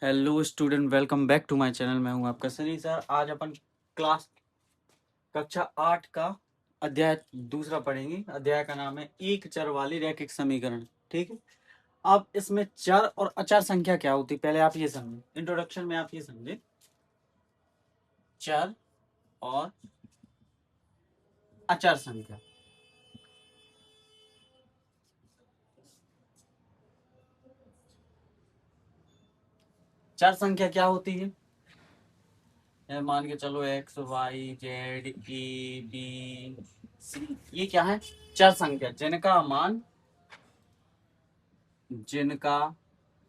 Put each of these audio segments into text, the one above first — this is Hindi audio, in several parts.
Hello student, welcome back to my channel. मैं हूं आपका सनी सर। आज अपन क्लास कक्षा 8 का अध्याय दूसरा पढ़ेंगे। अध्याय का नाम है एक चर वाले रैखिक समीकरण। ठीक है, अब इसमें चर और अचर संख्या क्या होती है पहले आप ये समझे। इंट्रोडक्शन में आप ये समझे चर और अचर संख्या। चर संख्या क्या होती है? मान के चलो X Y Z A B C, ये क्या है? चर संख्या जिनका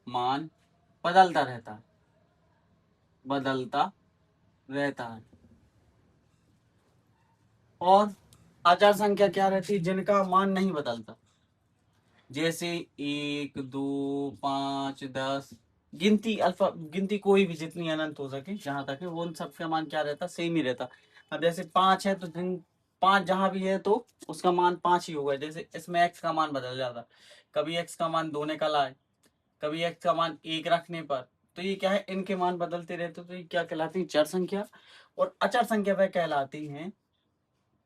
मान बदलता रहता है, बदलता रहता है। और अचर संख्या क्या रहती है? जिनका मान नहीं बदलता, जैसे 1 2 5 10। गिनती अल्फा गिनती कोई भी जितनी अनंत हो सके, जहां तक है वो उन सबका मान क्या रहता? सेम ही रहता। अब जैसे 5 है तो जिन 5 जहां भी है तो उसका मान 5 ही होगा। जैसे इसमें एक्स का मान बदल जाता, कभी एक्स का मान 2 निकल आए, कभी एक्स का मान 1 रखने पर। तो ये क्या है? इनके मान बदलते रहते। तो ये क्या कहलाती है? चर संख्या। और अचर संख्या वह कहलाती है,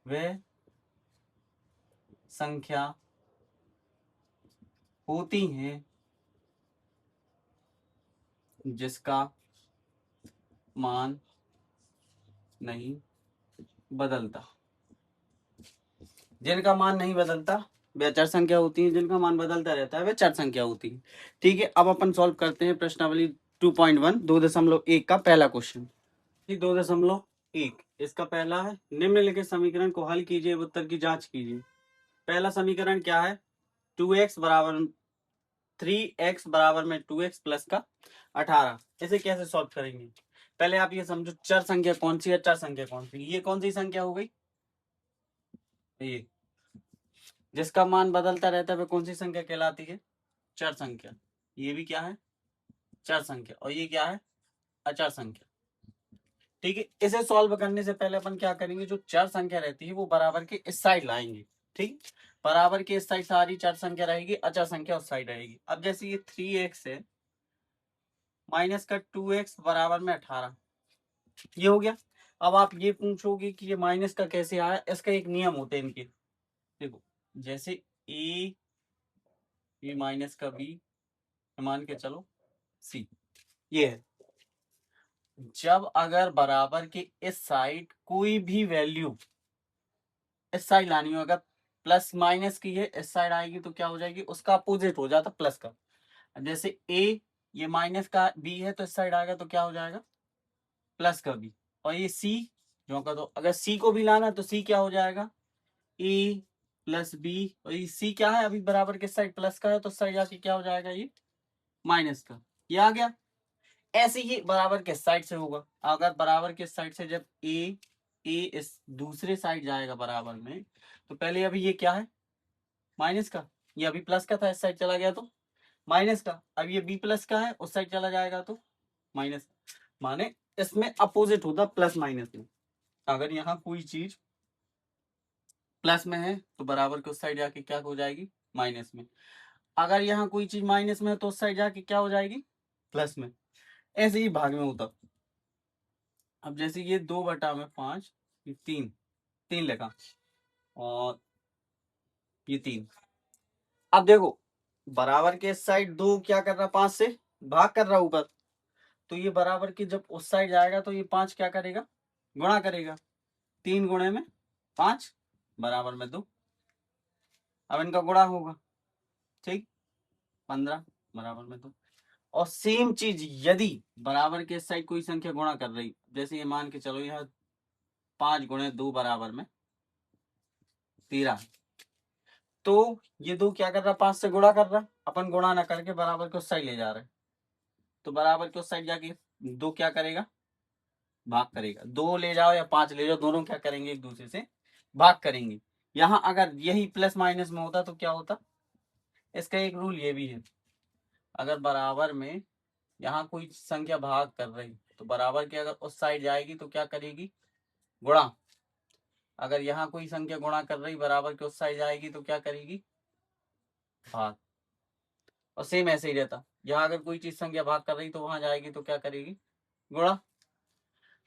वह संख्या होती हैं जिसका मान नहीं बदलता। जिनका मान नहीं बदलता वे चर संख्या होती है, जिनका मान बदलता रहता है वे चर संख्या होती है। ठीक है, अब अपन सॉल्व करते हैं प्रश्नावली 2.1 2.1 का पहला क्वेश्चन। 2.1 इसका पहला है, निम्नलिखित समीकरण को हल कीजिए, उत्तर की जांच कीजिए। पहला समीकरण क्या है? 2x बराबर 3x बराबर में 2x प्लस का 18। इसे कैसे सॉल्व करेंगे? पहले आप ये समझो, चर संख्या कौन सी है, चर संख्या कौन सी? ये कौन सी संख्या हो गई? ये जिसका मान बदलता रहता है वह कौन सी संख्या कहलाती है? चर संख्या। ये भी क्या है? चर संख्या। और ये क्या है? अचर संख्या। ठीक है, इसे सॉल्व करने से पहले अपन क्या करेंगे, जो चर संख्या रहती है वो बराबर के इस साइड लाएंगे। ठीक, बराबर के इस साइड सारी चर संख्या रहेगी, अचर संख्या उस साइड रहेगी। अब जैसे ये 3x है, माइनस का 2x बराबर में 18, ये हो गया। अब आप ये पूछोगे कि ये माइनस का कैसे आया? इसका एक नियम होते हैं इनके। देखो, जैसे ए माइनस का बी, मान के चलो सी, ये है। जब अगर बराबर के इस साइड कोई भी वैल्यू इस साइड लानी हो, अगर प्लस माइनस की है इस साइड आएगी तो क्या हो जाएगी? उसका अपोजिट हो जाता प्लस का। जैसे ए, ये माइनस का बी है तो इस साइड आएगा तो क्या हो जाएगा? प्लस का बी। और ये सी, जो का, तो अगर सी को भी लाना तो सी क्या हो जाएगा? ए प्लस बी। और ये सी क्या है? अभी बराबर के साइड प्लस का है तो साइड जाके क्या हो जाएगा? ये माइनस का। ये आ गया। ऐसे ही बराबर के साइड से होगा। अगर बराबर के साइड से जब ए इस दूसरे साइड जाएगा बराबर में, तो पहले अभी ये क्या है? माइनस का। ये अभी प्लस का था, इस साइड चला गया तो माइनस का। अब ये बी प्लस का है, उस साइड चला जाएगा तो माइनस। माने इसमें अपोजिट होता प्लस माइनस में। अगर यहाँ कोई चीज प्लस में है तो बराबर के उस साइड जाके क्या हो जाएगी? माइनस में। अगर यहाँ कोई चीज माइनस में है तो उस साइड जाके क्या हो जाएगी? प्लस में। ऐसे ही भाग में होता। अब जैसे ये 2/5, ये 3 लिखा, और ये 3। अब देखो, बराबर के साइड 2 क्या कर रहा? 5 से भाग कर रहा ऊपर। तो ये बराबर की जब उस साइड जाएगा तो ये 5 क्या करेगा? गुणा करेगा। 3 गुणे में 5 बराबर में 2। अब इनका गुणा होगा। ठीक, 15 बराबर में 2। और सेम चीज यदि बराबर के साइड कोई संख्या गुणा कर रही, जैसे ये मान के चलो यह 5 × 2 बराबर में 13, तो ये 2 क्या कर रहा? 5 से गुणा कर रहा। अपन गुणा ना करके बराबर के उस साइड ले जा रहे, तो बराबर के उस साइड जाके 2 क्या करेगा? भाग करेगा। 2 ले जाओ या 5 ले जाओ, दोनों क्या करेंगे? एक दूसरे से भाग करेंगे। यहाँ अगर यही प्लस माइनस में होता तो क्या होता? इसका एक रूल ये भी है, अगर बराबर में यहाँ कोई संख्या भाग कर रही तो बराबर के अगर उस साइड जाएगी तो क्या करेगी? गुणा। अगर यहाँ कोई संख्या गुणा कर रही बराबर के उस साइड जाएगी तो क्या करेगी? भाग। और सेम ऐसे ही रहता। यहाँ अगर कोई चीज संख्या भाग कर रही तो वहां जाएगी तो क्या करेगी, गुणा।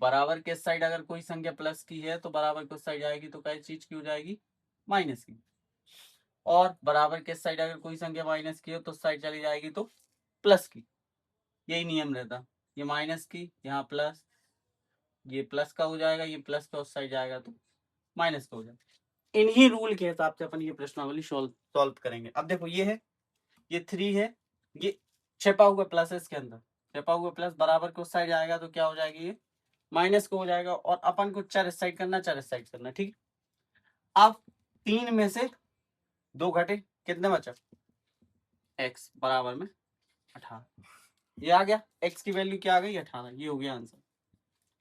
बराबर के साइड अगर कोई संख्या प्लस की है तो बराबर की साइड जाएगी तो क्या चीज की हो जाएगी, माइनस की। और बराबर के साइड अगर कोई संख्या माइनस की हो तो साइड चली जाएगी तो प्लस की। यही नियम रहता, ये माइनस की यहाँ प्लस, ये प्लस का हो जाएगा, ये प्लस का उस साइड जाएगा तो माइनस का हो जाएगा। इन्हीं रूल के हिसाब से अपन ये प्रश्नावली सॉल्व करेंगे। अब देखो ये है, ये 3 है, ये छिपा हुआ प्लस है इसके अंदर, छिपा हुआ प्लस बराबर को उस साइड जाएगा तो क्या हो जाएगी, ये माइनस को हो जाएगा। और अपन को 4 इस साइड करना, 4 इस साइड करना, ठीक। अब 3 में से 2 घटे, कितने बचा, x बराबर में 18। ये आ गया, x की वैल्यू क्या आ गई, 18। ये हो गया आंसर,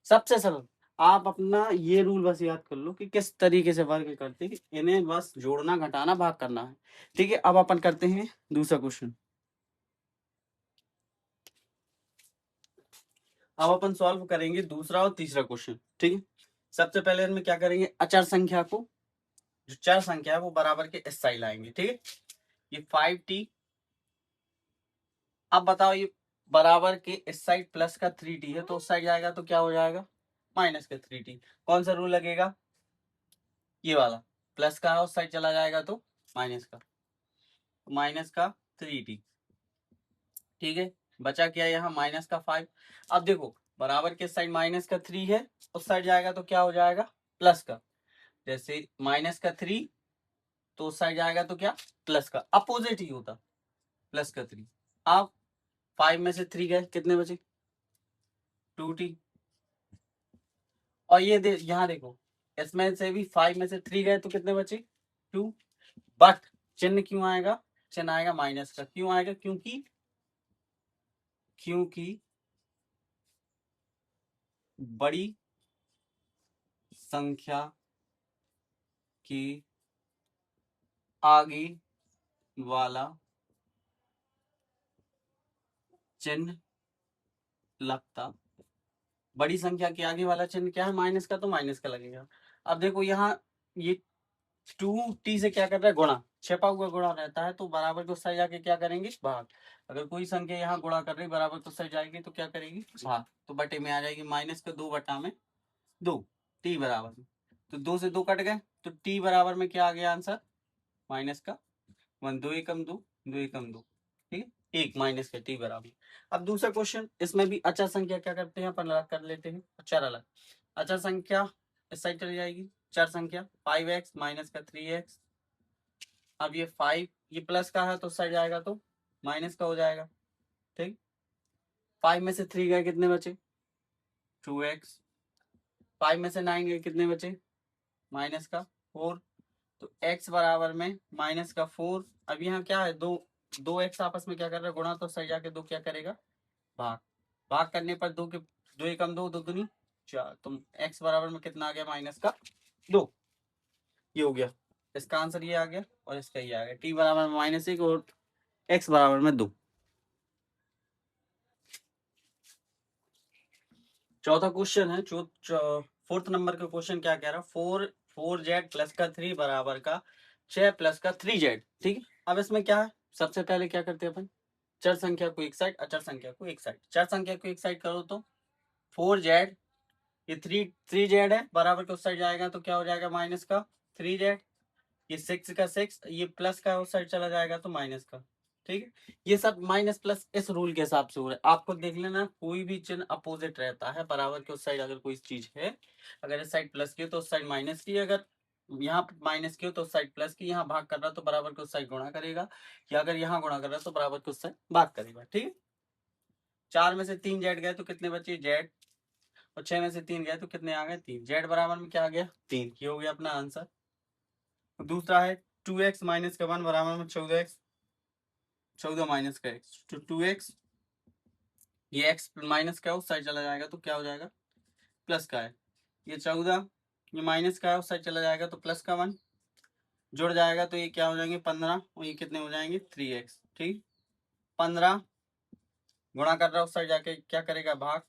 सबसे सरल। आप अपना ये रूल बस याद कर लो कि किस तरीके से वर्क करते हैं, इन्हें बस जोड़ना, घटाना, भाग करना है, ठीक है। अब अपन करते हैं दूसरा क्वेश्चन। अब अपन सॉल्व करेंगे दूसरा और तीसरा क्वेश्चन, ठीक है। सबसे पहले इनमें क्या करेंगे, अचर संख्या को, जो चर संख्या है वो बराबर के इस साइड लाएंगे, ठीक है। ये 5t, अब बताओ ये बराबर के इस साइड प्लस का 3t है तो उस साइड जाएगा तो क्या हो जाएगा, माइनस का 3t। कौन सा रूल लगेगा, ये वाला, प्लस का उस साइड चला जाएगा तो माइनस का, माइनस का 3t, ठीक है। बचा क्या यहाँ, माइनस का 5। अब देखो बराबर के साइड माइनस का 3 है, उस साइड जाएगा तो क्या हो जाएगा, प्लस का। जैसे माइनस का 3 तो उस साइड जाएगा तो क्या, प्लस का, अपोजिट ही होता, प्लस का 3। अब 5 में से 3 गए, कितने बचे, 2t। और ये यहाँ देखो, इसमें से भी 5 में से 3 गए तो कितने बचे, 2। बट चिन्ह क्यों आएगा, चिन्ह आएगा माइनस का, क्यों आएगा, क्योंकि बड़ी संख्या के आगे वाला चिन्ह लगता, बड़ी संख्या के आगे वाला चिन्ह क्या है, माइनस का, तो माइनस का लगेगा। अब देखो यहाँ ये 2t से क्या कर रहा है, गुणा, छिपा हुआ गुणा रहता है तो बराबर को साइड जाके क्या करेंगे, भाग। अगर कोई संख्या यहाँ गुणा कर रही बराबर को साइड जाएगी तो क्या करेगी, भाग, तो बटे में आ जाएगी माइनस का 2 बटा में 2, t बराबर में, तो 2 से 2 कट गए तो t बराबर में क्या आ गया आंसर, माइनस का 1। 2 एकम 2, 2 एकम 2, ठीक है, 1 माइनस का t बराबर। अब दूसरा क्वेश्चन, इसमें भी अचर संख्या क्या करते हैं अपन, अलग कर लेते हैं, अचर अलग। अचर संख्या इस साइड चली जाएगी, चर संख्या 5x माइनस का 3x। अब ये 5 ये प्लस का है तो साइड जाएगा तो माइनस का हो जाएगा, ठीक। 5 में से 3 गए, कितने बचे, 2x। 5 में से 9 गए, कितने बचे, माइनस का 4। तो x बराबर में माइनस का 4। अब यहाँ क्या है, दो x आपस में क्या कर रहा है, गुणा, तो साइड जाके 2 क्या करेगा, भाग। भाग करने पर 2 के 2 एकम 2, 2 दूनी 4, तो x बराबर में कितना आ गया, माइनस का 2। ये हो गया, इसका आंसर ये आ गया और इसका ये आ गया, t बराबर में -1 और x बराबर में 2। चौथा क्वेश्चन है, फोर्थ नंबर का क्वेश्चन क्या कह रहा है, 4z प्लस का 3 बराबर का 6 प्लस का 3z, ठीक है। अब इसमें क्या है, सबसे पहले क्या करते हैं अपन, चर संख्या को एक साइड, अचर संख्या को एक साइड। चर संख्या को एक साइड करो तो 4z, ये 3z है, बराबर के उस साइड जाएगा तो क्या हो जाएगा, माइनस का 3z। ये 6 का 6, ये प्लस का उस साइड चला जाएगा तो माइनस का, ठीक है। ये सब माइनस प्लस इस रूल के हिसाब से हो रहा है, आपको देख लेना, कोई भी चिन्ह अपोजिट रहता है, बराबर के उस साइड अगर कोई चीज है, अगर इस साइड प्लस की हो तो उस साइड माइनस की, अगर यहाँ माइनस की हो तो उस साइड प्लस की, यहाँ भाग कर रहा तो बराबर के उस साइड गुणा करेगा, या अगर यहाँ गुणा कर रहा तो बराबर के उस साइड भाग करेगा, ठीक है। 4 में से 3 जेड गए तो कितने बचे, जेड। और 6 में से 3 गए तो कितने आ गए, 3। जेड बराबर में क्या आ गया, 3। ये हो गया अपना आंसर। दूसरा है 2x माइनस का 1 बराबर में 14x, 14 माइनस का x, तो 2x, ये x माइनस का उस साइड चला जाएगा तो क्या हो जाएगा, प्लस का है। ये 14, ये माइनस का है उस साइड चला जाएगा तो प्लस का 1, जुड़ जाएगा तो ये क्या हो जाएंगे 15, और ये कितने हो जाएंगे 3x, ठीक। 15 गुणा कर रहा है उस साइड जाके क्या करेगा, भाग।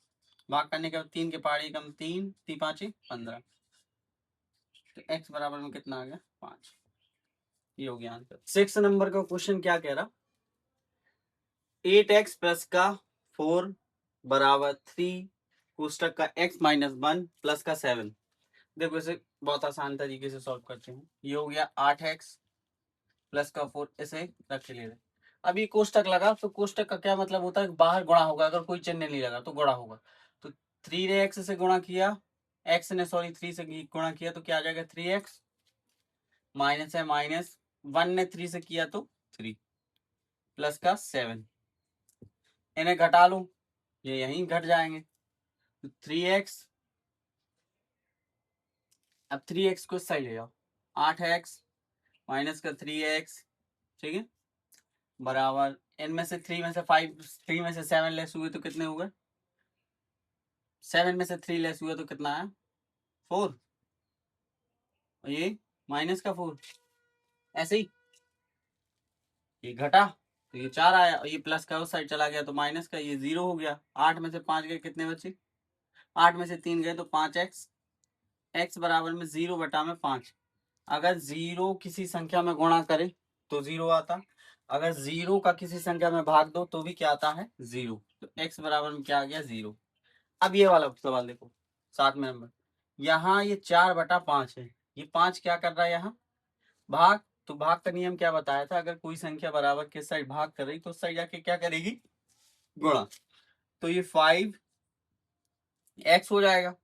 भाग करने के बाद 3 के पहाड़ी कम 3, 3 5 15, तो x बराबर में कितना आ गया, 5। ये हो गया आंसर। 6 नंबर का क्वेश्चन क्या कह रहा, 8x प्लस का 4 बराबर 3 कोष्टक का x माइनस 1 प्लस का 7। देखो इसे बहुत आसान तरीके से सॉल्व करते हैं। ये हो गया 8x प्लस का 4, इसे रख के ले रहे। अब ये कोष्टक लगा तो कोष्टक का क्या मतलब होता है, बाहर गुणा होगा, अगर कोई चिन्ह नहीं लगा तो गुणा होगा। तो 3 ने x से गुणा किया, x ने सॉरी 3 से गुणा किया तो क्या आ जाएगा 3x माइनस है माइनस 1 ने 3 से किया तो 3 प्लस का 7। इन्हें घटा लो, ये यहीं घट जाएंगे तो 3x, अब 3x को सही ले जाओ, 8x माइनस का 3x, ठीक है, बराबर इनमें से 3 में से 5, 3 में से 7 लेस हुए तो कितने हुए, 7 में से 3 लेस हुए तो कितना है 4, और ये माइनस का 4, ऐसे ही ये घटा तो ये 4 आया, और ये प्लस का उस साइड चला गया तो माइनस का, ये 0 हो गया। 8 में से 5 गए कितने बचे, 8 में से 3 गए तो 5x, x बराबर में 0 बटा में 5। अगर 0 किसी संख्या में गुणा करे तो 0 आता, अगर 0 का किसी संख्या में भाग दो तो भी क्या आता है 0, तो x बराबर में क्या आ गया 0। अब ये वाला सवाल देखो 7 में नंबर, यहाँ ये 4/5 है, ये 5 क्या कर रहा है यहाँ भाग, तो भाग का नियम क्या बताया था, अगर कोई संख्या बराबर किस साइड भाग कर रही तो उस साइड जाके क्या करेगी गुणा। तो ये 5x हो जाएगा,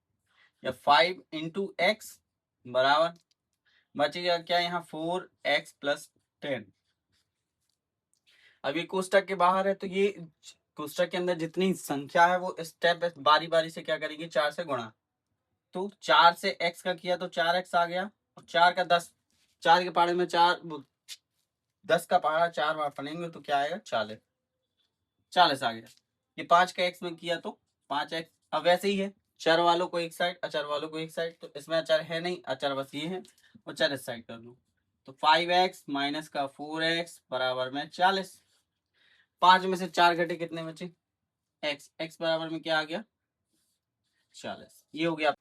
या 5 इंटू एक्स बराबर बचेगा क्या यहाँ 4x प्लस 10। अब ये कोष्टक के बाहर है तो ये कोष्टक के अंदर जितनी संख्या है वो स्टेप बारी बारी से क्या करेंगे 4 से गुणा। तो 4 से x का किया तो 4x आ गया, और 4 का 10, 4 के पहाड़े में 4, 10 का पहाड़ा 4 बार पढ़ेंगे तो क्या आएगा 40, 40 आ गया। ये 5 का x में किया तो 5x, अब वैसे ही है चर वालों को एक साइड अचर वालों को एक साइड, तो इसमें अचर है नहीं, अचर बस ये है, और चर इस साइड कर दो तो 5x माइनस का 4x बराबर में 40। 5 में से 4 घटे कितने बचे x, x बराबर में क्या आ गया 40। ये हो गया।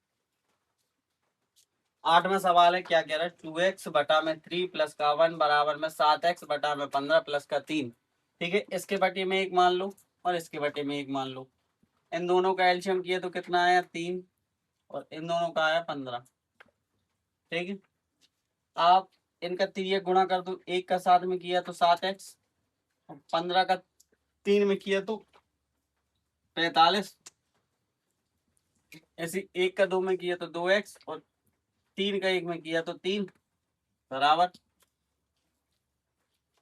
8वां सवाल है, क्या कह रहा है 2x बटा में 3 प्लस का 1 बराबर में 7x बटा में 15 प्लस का 3। ठीक है, इसके बटे में 1 मान लो और इसके बटे में 1 मान लो। इन दोनों का एलसीएम किया तो कितना आया 3, और इन दोनों का आया 15। ठीक है, आप इनका 3 गुणा कर दो, 1 का 7 में किया तो 7x, और 15 का 3 में किया तो 45, ऐसे 1 का 2 में किया तो 2x, और 3 का 1 में किया तो 3 बराबर।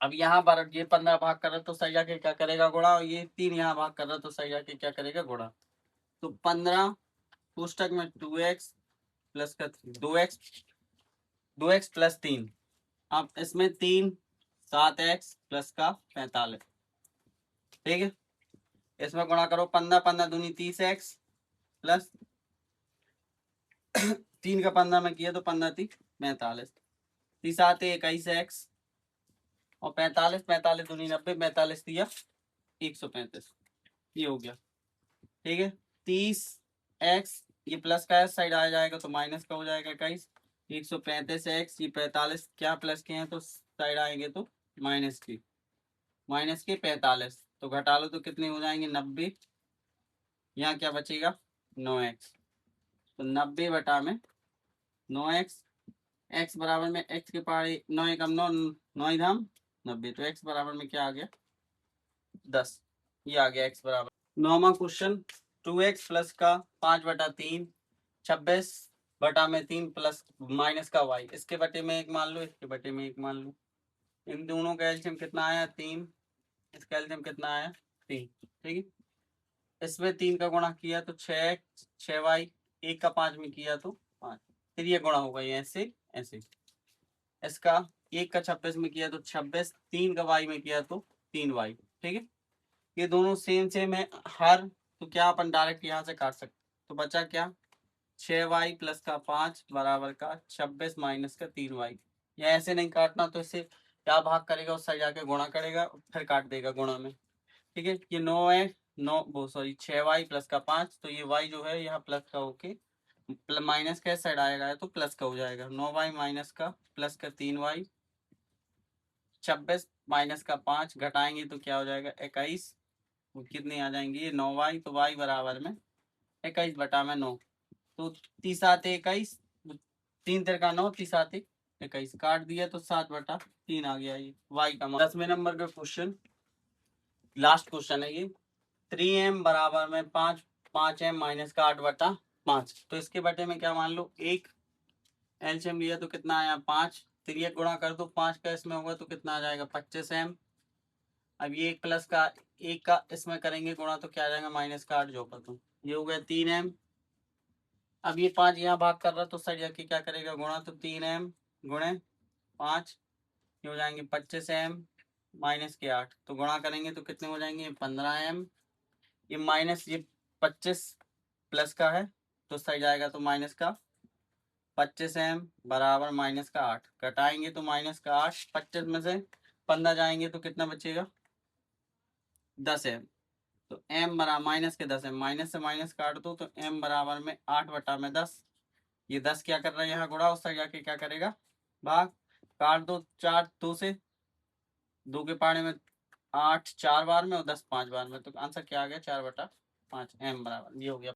अब यहाँ पर ये 15 भाग कर रहा तो सही जाके क्या करेगा गुणा, और ये 3 यहाँ भाग कर रहा तो सही जाके क्या करेगा गुणा। तो 15 कोष्टक में 2x प्लस का 2x, 2x प्लस 3, अब इसमें 3 7x प्लस का 45। ठीक है, इसमें गुणा करो 15, 15 दूनी 30x प्लस 3 का 15 में किया तो 15 3 45, 30 आते 21x, और 45, 45 दूनी 90, 45 दिया 135। ये हो गया। ठीक है, 30x ये प्लस का साइड आ जाएगा तो माइनस का हो जाएगा 21, 135x ये 45 क्या प्लस के हैं तो साइड आएंगे तो माइनस के, माइनस के 45, तो घटा लो तो कितने हो जाएंगे 90। यहाँ क्या बचेगा 9x, तो 90 बटा में 9x, x बराबर में x के पहाड़े 9 एकम 9, 9 धाम 90, तो x बराबर में क्या आ गया 10। ये आ गया x बराबर। 9वां क्वेश्चन, 2x प्लस का 5/3 26 बटा में 3 प्लस माइनस का y, इसके बटे में 1 मान लो, इसके बटे में 1 मान लो। इन दोनों का एलसीएम कितना आया 3, इसका एलसीएम कितना आया 3। ठीक है, इसमें 3 का गुणा किया तो 6x 6y, 1 का 5 में किया तो 5, फिर ये गुणा होगा ये ऐसे ऐसे। इसका 1 का 26 में किया तो 26, 3 का y में किया तो 3y। ठीक है, ये दोनों सेम सेम है हर, तो क्या अपन डायरेक्ट यहाँ से काट सकते, तो बचा क्या 6y प्लस का 5 बराबर का 26 माइनस का 3y। या ऐसे नहीं काटना तो इसे क्या भाग करेगा उस साइड जाके गुणा करेगा फिर काट देगा गुणा में। ठीक है, ये 9 है, 9 वो सॉरी 6y प्लस का 5, तो ये y जो है यहाँ प्लस का होके माइनस का साइड आएगा तो प्लस का हो जाएगा, 9y माइनस का प्लस का 3y, 26 माइनस का 5 घटाएंगे तो क्या हो जाएगा 21, वो कितनी आ जाएंगी, ये 9y, तो y बराबर में 21 बटा में 9, तो 3×7 = 21, 3×3 = 9, 3×7 = 21, काट दिया तो 7/3 आ गया ये y का मान। 10वें नंबर का क्वेश्चन, लास्ट क्वेश्चन है ये। 3m बराबर में 5, 5m माइनस का 8/5, तो इसके बटे में क्या मान लो, एक एलसीएम लिया तो कितना आया 5, फिर ये गुणा कर दो 5 का इसमें होगा तो कितना आ जाएगा 25m। अब ये एक प्लस का एक का इसमें करेंगे गुणा तो क्या आ जाएगा -8 जो कर दो, ये हो गया 3m। अब ये 5 यहाँ भाग कर रहा तो साइड जाके क्या करेगा गुणा, तो 3m गुणे 5, ये हो जाएंगे 25m माइनस के 8, तो गुणा करेंगे तो कितने हो जाएंगे 15m। ये माइनस ये 25 प्लस का है तो साइड जाएगा तो माइनस का 25m बराबर माइनस का 8, घटाएंगे तो माइनस का 8, 25 में से 15 जाएंगे तो कितना बचेगा 10m, तो m बराबर माइनस के 10m, माइनस से माइनस काट दो तो m बराबर में 8/10, ये 10 क्या कर रहा है यहाँ गुणा, उस साइड जाके क्या करेगा भाग, काट दो 4 2 से, 2 के पाड़े में 8 4 बार में और 10 5 बार में, तो आंसर क्या आ गया 4/5, m बराबर, ये हो गया।